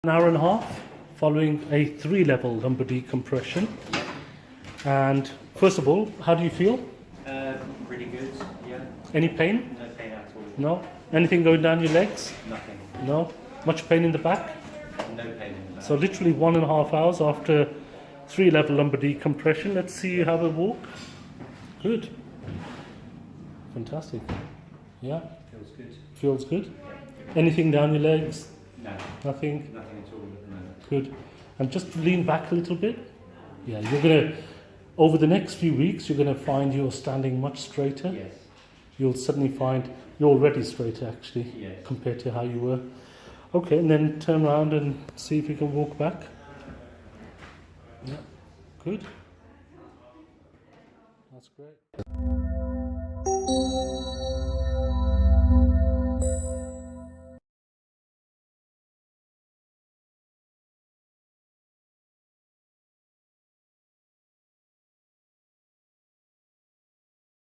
An hour and a half following a 3-level lumbar decompression. And first of all, how do you feel? Pretty good, yeah. Any pain? No pain at all. No? Anything going down your legs? Nothing. No? Much pain in the back? No pain in the back. So literally 1.5 hours after 3-level lumbar decompression. Let's see you have a walk. Good. Fantastic. Yeah? Feels good. Feels good? Anything down your legs? No. Nothing? Nothing at all at the moment. Good. And just lean back a little bit. Yeah, you're going to, over the next few weeks, you're going to find you're standing much straighter. Yes. You'll suddenly find you're already straighter, actually, Yes. compared to how you were. Okay, and then turn around and see if you can walk back. Yeah, good. That's great.